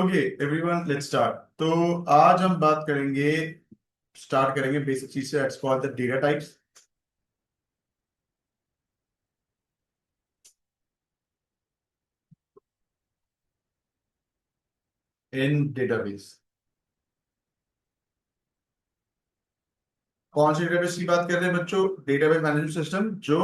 Okay everyone, let's start. तो आज हम बात करेंगे, स्टार्ट करेंगे बेसिक चीज से। It's called the data types in database. कौन से डेटाबेस की बात कर रहे हैं बच्चों? डेटाबेस मैनेजमेंट सिस्टम जो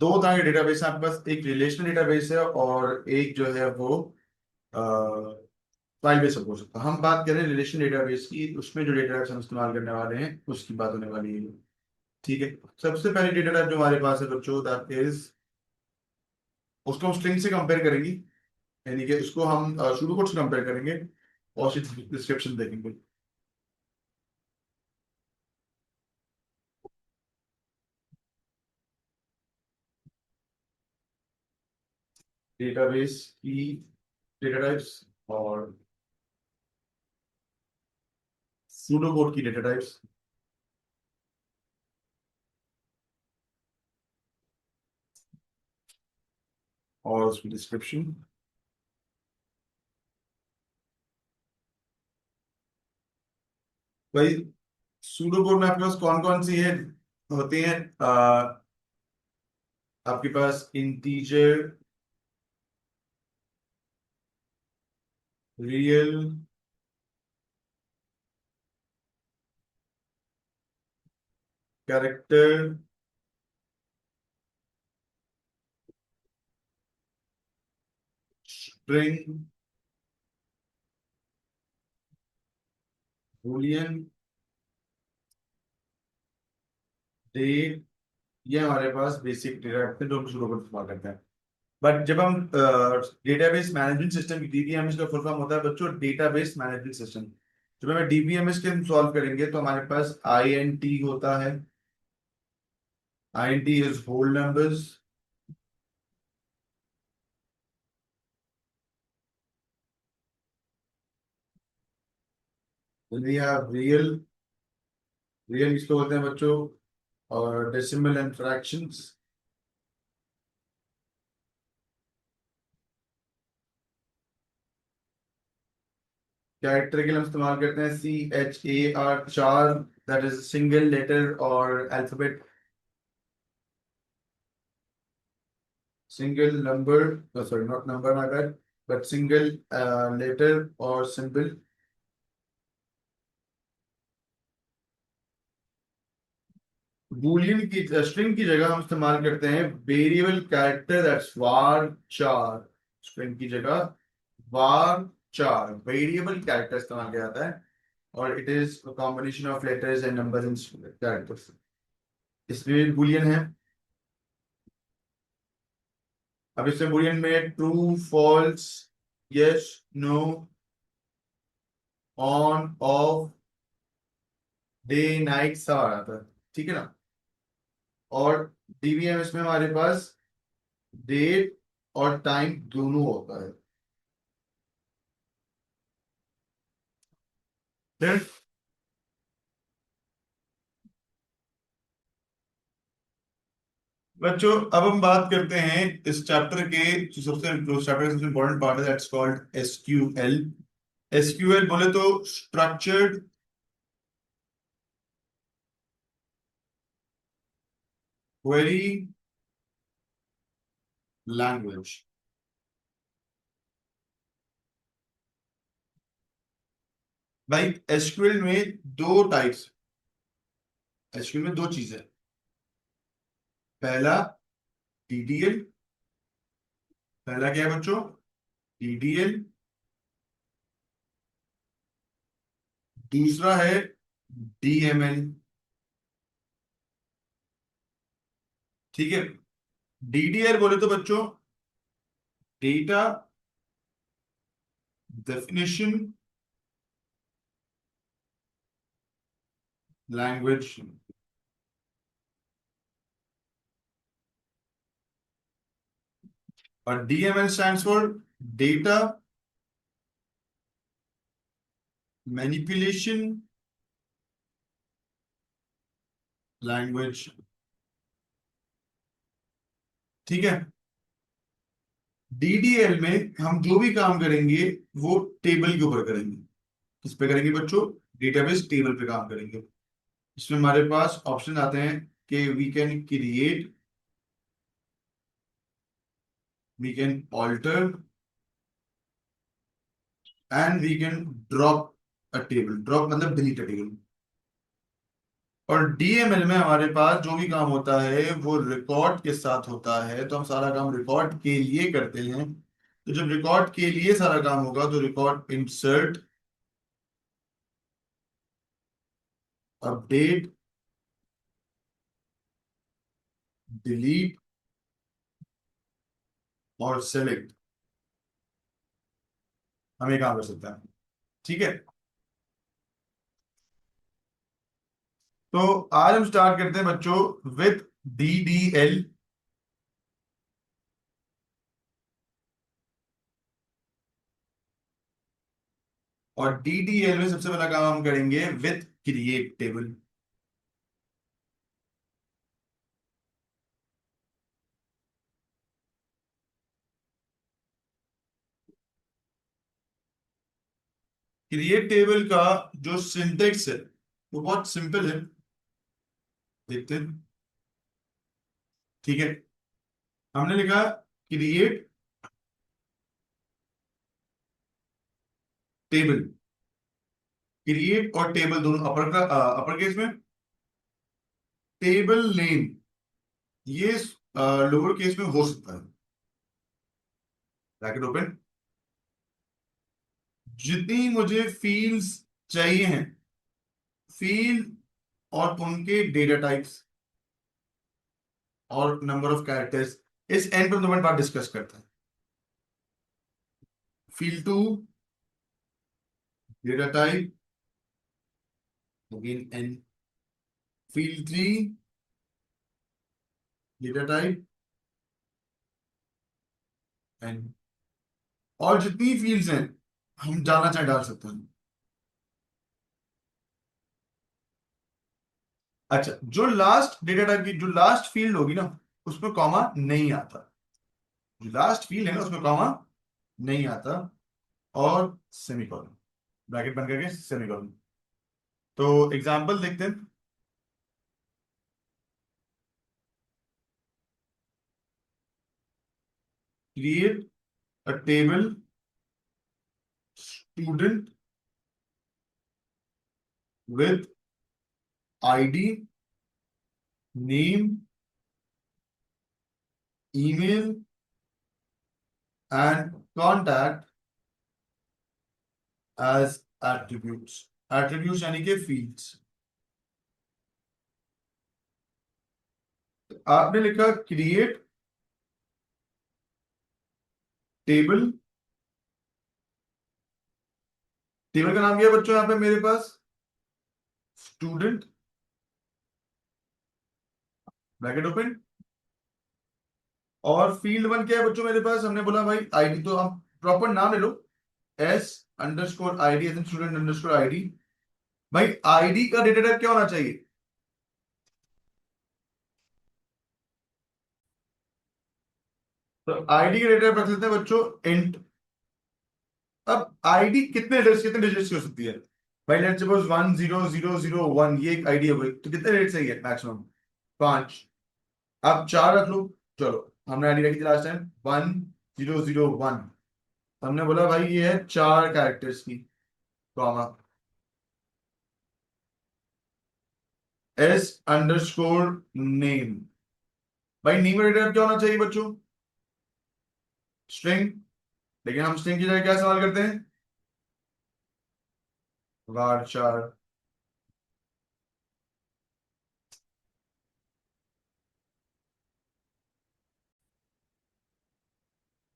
दो तरह के डेटाबेस है आपके पास। एक रिलेशनल डेटाबेस है और एक जो है वो फाइल बेस्ड हो सकता है। हम बात करें रिलेशनल डेटाबेस की, उसमें जो डेटा टाइप्स हम इस्तेमाल करने वाले हैं उसकी बात होने वाली है। ठीक है। सबसे पहली डेटा टाइप जो हमारे पास है बच्चों, दैट इज, उसको हम स्ट्रिंग से कंपेयर करेंगे। यानी कि उसको हम शुरू कोड से कंपेयर करेंगे और उसकी डिस्क्रिप्शन देखेंगे। डेटाबेस की डेटा टाइप्स और सूडो कोड की डेटा टाइप्स और उसकी डिस्क्रिप्शन। भाई, सूडो कोड में आपके पास कौन कौन सी है होती हैं? आपके पास integer, real, character, string, boolean, date. ये हमारे पास बेसिक डेटा टाइप है जो हम सूडो कोड इस्तेमाल करते हैं। बट जब हम डेटाबेस मैनेजमेंट सिस्टम, डीबीएमएस का फुल फॉर्म होता है बच्चों डेटाबेस मैनेजमेंट सिस्टम। जब हमें डीबीएमएस के हम सॉल्व करेंगे तो हमारे पास आई एन टी होता है। I N T is whole numbers. We have real. Real इसको बोलते हैं बच्चों, और डेसिमल एंड फ्रैक्शंस। कैरेक्टर के लिए हम इस्तेमाल करते हैं CHAR, char. That is single letter और alphabet. Single number, sorry not number, my bad, but single letter और सिंबल। बूलियन की स्ट्रिंग की जगह हम इस्तेमाल करते हैं वेरिएबल कैरेक्टर, दैट्स वार चार। स्ट्रिंग की जगह वार चार वेरिएबल कैरेक्टर इस्तेमाल किया जाता है, और it is combination of letters and numbers and characters. इसमें बूलियन है। अब इसमें बूलियन में true, false, yes, no, on, off, day, night सब आ जाता है। ठीक है ना? और डीबीएम इसमें हमारे पास डेट और टाइम दोनों होता है। फिर बच्चों, अब हम बात करते हैं इस चैप्टर के जो सबसे, जो चैप्टर का सबसे इंपॉर्टेंट पार्ट है, दैट्स कॉल्ड एसक्यूएल। एसक्यूएल बोले तो स्ट्रक्चर्ड क्वेरी लैंग्वेज। भाई, एसक्यूएल में दो टाइप्स, एसक्यूएल में दो चीजें। पहला टीडीएल। पहला क्या है बच्चों? टीडीएल। दूसरा है डीएमएल। ठीक है। डीडीएल बोले तो बच्चों डेटा डेफिनेशन लैंग्वेज। और DML stands for data manipulation language. ठीक है। डीडीएल में हम जो भी काम करेंगे वो टेबल के ऊपर करेंगे। किस पे करेंगे बच्चों? डेटाबेस टेबल पे काम करेंगे। इसमें हमारे पास ऑप्शन आते हैं कि we can alter and we can drop a table. Drop मतलब डिलीट अ टेबल। और डीएमएल में हमारे पास जो भी काम होता है वो रिकॉर्ड के साथ होता है, तो हम सारा काम रिकॉर्ड के लिए करते हैं। तो जब रिकॉर्ड के लिए सारा काम होगा तो रिकॉर्ड इंसर्ट, अपडेट, डिलीट और सेलेक्ट हम ये काम कर सकते हैं। ठीक है। तो आज हम स्टार्ट करते हैं बच्चों विथ डीडीएल। और डीडीएल में सबसे पहला काम हम करेंगे with create table. Create table का जो सिंटेक्स है वो बहुत सिंपल है। देखते हैं। ठीक है। हमने लिखा क्रिएट टेबल। क्रिएट और टेबल दोनों अपर केस में। टेबल नेम ये लोअर केस में हो सकता है। Bracket open. जितनी मुझे फील्ड्स चाहिए हैं, फील्ड और उनके डेटा टाइप्स और नंबर ऑफ कैरेक्टर्स, इस एंड पर दो मिनट बाद डिस्कस करते हैं। Field two, data type, again N. Field three, data type, N. और जितनी फील्ड्स हैं हम डालना चाहे डाल सकते हैं। अच्छा, जो लास्ट डेटा टाइप की जो लास्ट फील्ड होगी ना उसमें कॉमा नहीं आता। जो लास्ट फील्ड है ना उसमें कॉमा नहीं आता। और सेमीकोलन, ब्रैकेट बंद करके सेमीकोलन। तो एग्जांपल देखते हैं। Create a table student with ID, name, email and contact as attributes. Attributes यानी कि फील्ड्स। आपने लिखा क्रिएट टेबल। टेबल का नाम क्या है बच्चों यहां पे मेरे पास? Student, bracket open. और फील्ड वन क्या है बच्चों मेरे पास? हमने बोला भाई आईडी, तो हम प्रॉपर नाम ले लो। S underscore ID as student underscore ID. भाई आईडी का डेटा टाइप क्या होना चाहिए? तो आईडी का डेटा टाइप रख लेते हैं बच्चों इंट। अब आईडी कितने डिजिट्स की हो सकती है? भाई लेट्स सपोज 10001, ये एक आईडी हो गई, तो कितने डिजिट सही है मैक्सिमम? 5। अब 4 रख लो। चलो, हमने आईडी रखी थी लास्ट टाइम 1001। हमने बोला भाई ये है 4 कैरेक्टर्स की, कॉमा एस अंडरस्कोर नेम। भाई नेम का डेटा टाइप क्या होना चाहिए बच्चों? स्ट्रिंग। लेकिन हम स्ट्रिंग की जगह क्या इस्तेमाल करते हैं? varchar।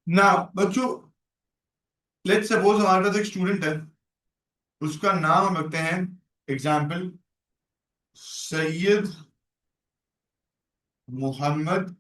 ना बच्चों, लेट्स सपोज हमारे पास एक स्टूडेंट है, उसका नाम हम रखते हैं एग्जाम्पल सैयद मोहम्मद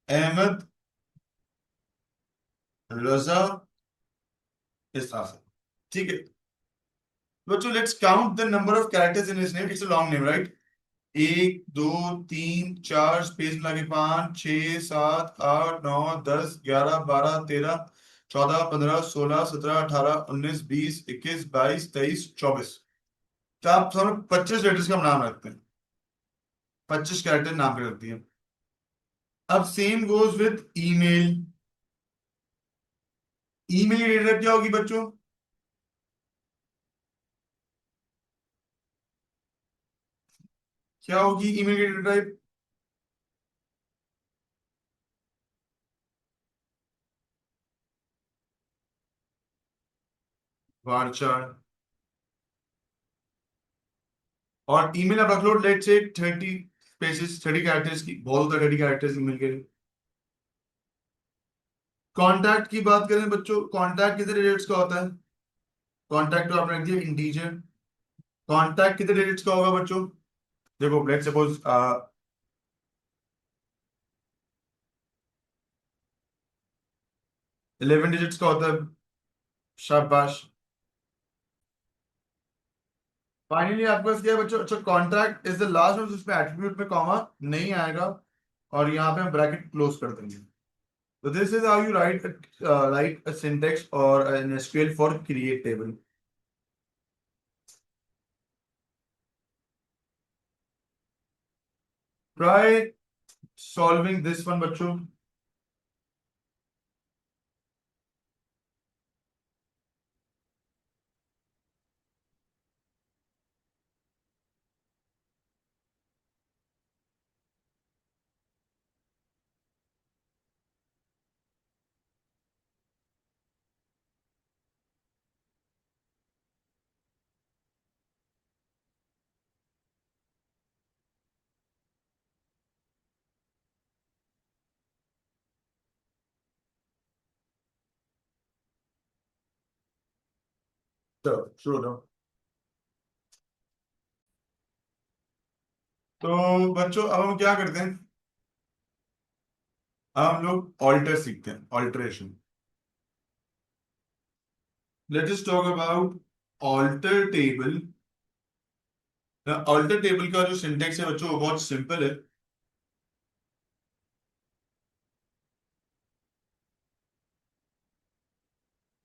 अहमद रजा, इस तरह से। ठीक है बच्चों, let's count the number of characters in his name. It's a long name, right? एक दो तीन चार स्पेस मिला के 5 6 7 8 9 10 11 12 13 14 15 16 17 18 19 20 21 22 23 24 तो आप सब 25 लेटर्स का नाम रखते हैं, 25 कैरेक्टर नाम के रखती हैं। अब same goes with email. Email की डेटा क्या होगी बच्चों? क्या होगी ईमेल की डेटा टाइप? varchar। और ईमेल आप रख लो लेट से 30 पेजेस, 30 कैरेक्टर्स की, बहुत होता है 30 कैरेक्टर्स ईमेल के लिए। कॉन्टैक्ट की बात करें बच्चों, कॉन्टैक्ट कितने डिजिट्स का होता है? कॉन्टैक्ट तो आपने रख दिया इंटीजर। कॉन्टैक्ट कितने डिजिट्स का होगा बच्चों? देखो लेट सपोज 11 डिजिट्स का होता है। शाबाश। फाइनली आपके पास क्या है बच्चों? अच्छा, कॉन्टैक्ट इज द लास्ट में, जिसमें एट्रीब्यूट में कॉमा नहीं आएगा, और यहाँ पे हम ब्रैकेट क्लोज कर देंगे। तो this is how you write a syntax और an SQL for create table. Try solving this one बच्चों। तो शुरू करो। तो बच्चों अब हम क्या करते हैं? अब हम लोग ऑल्टर सीखते हैं, alteration. Let us talk about alter table. Alter table का जो सिंटेक्स है बच्चों वो बहुत सिंपल है।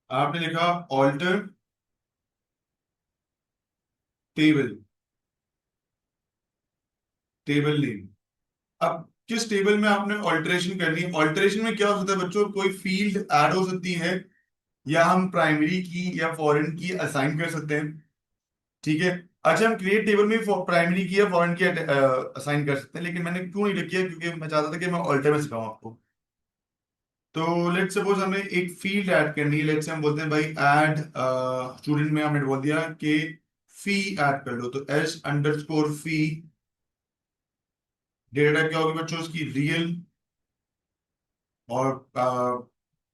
आपने लिखा ऑल्टर टेबल, टेबल नेम। अब किस टेबल में आपने ऑल्टरेशन करनी है? ऑल्टरेशन में क्या हो सकता है बच्चों? कोई फील्ड ऐड हो सकती है, या हम प्राइमरी की या फॉरेन की असाइन कर सकते हैं। ठीक है। अच्छा, हम क्रिएट टेबल में प्राइमरी की या फॉरेन की असाइन कर सकते हैं, लेकिन मैंने क्यों नहीं लिखी है? क्योंकि मैं चाहता था कि मैं ऑल्टर में सिखाऊं आपको। तो लेट सपोज हमें एक फील्ड ऐड करनी है। लेट से हम बोलते हैं भाई ऐड स्टूडेंट में हमने बोल दिया कि फी ऐड कर लो, तो एस अंडरस्कोर फी। डेटा टाइप क्या होगी बच्चों उसकी? रियल। और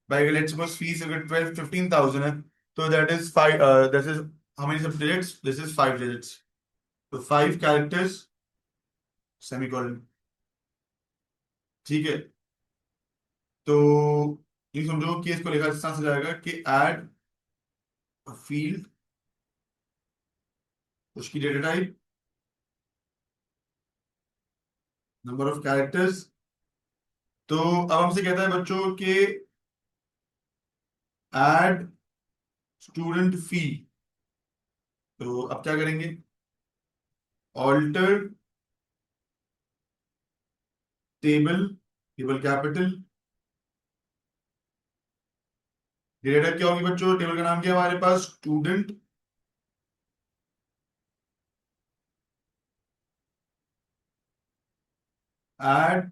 भाई लेट सपोज फीस अगर 15,000 है, तो that is five, this is how many सब डिजिट्स? This is 5 digits. तो 5 कैरेक्टर्स सेमीकोलन। ठीक है। तो ये समझो कि इसको लिखा इस तरह से जाएगा कि ऐड फील्ड, उसकी data type, number of characters. तो अब हमसे कहता है बच्चों कि ऐड स्टूडेंट फी। तो अब क्या करेंगे? Alter table, table capital. Data क्या होगी बच्चों? टेबल का नाम क्या है हमारे पास? Student. Add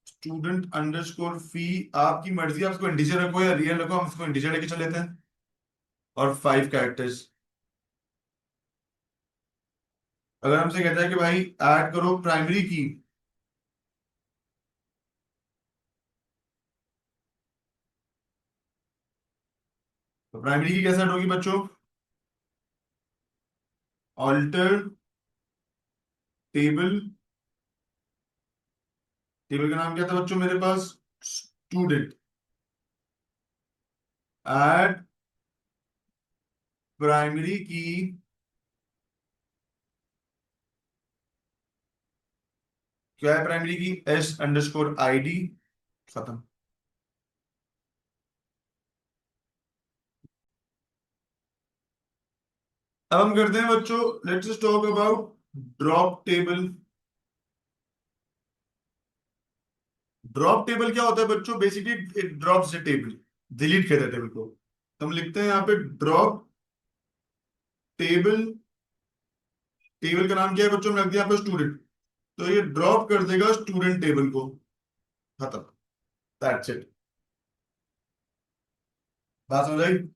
student underscore fee. आपकी मर्जी, आप इसको इंटीजर रखो या रियल रखो, हम इसको इंटीजर लेके चल लेते हैं। और 5 कैरेक्टर्स। अगर हमसे कहता है कि भाई ऐड करो प्राइमरी की, तो प्राइमरी की कैसे ऐड होगी बच्चों? ऑल्टर टेबल, टेबल का नाम क्या था बच्चों मेरे पास? स्टूडेंट। ऐड प्राइमरी की क्या है प्राइमरी की? s_id, खत्म। अब हम करते हैं बच्चों, let's talk about drop table. Drop table क्या होता है बच्चों? Basically it drops the table, delete कर देते हैं टेबल को। तो हम लिखते हैं यहाँ पे ड्रॉप टेबल। टेबल का नाम क्या है बच्चों? हमने रख दिया यहाँ पे स्टूडेंट, तो ये ड्रॉप कर देगा स्टूडेंट टेबल को, खत्म। That's it. बात समझ आई?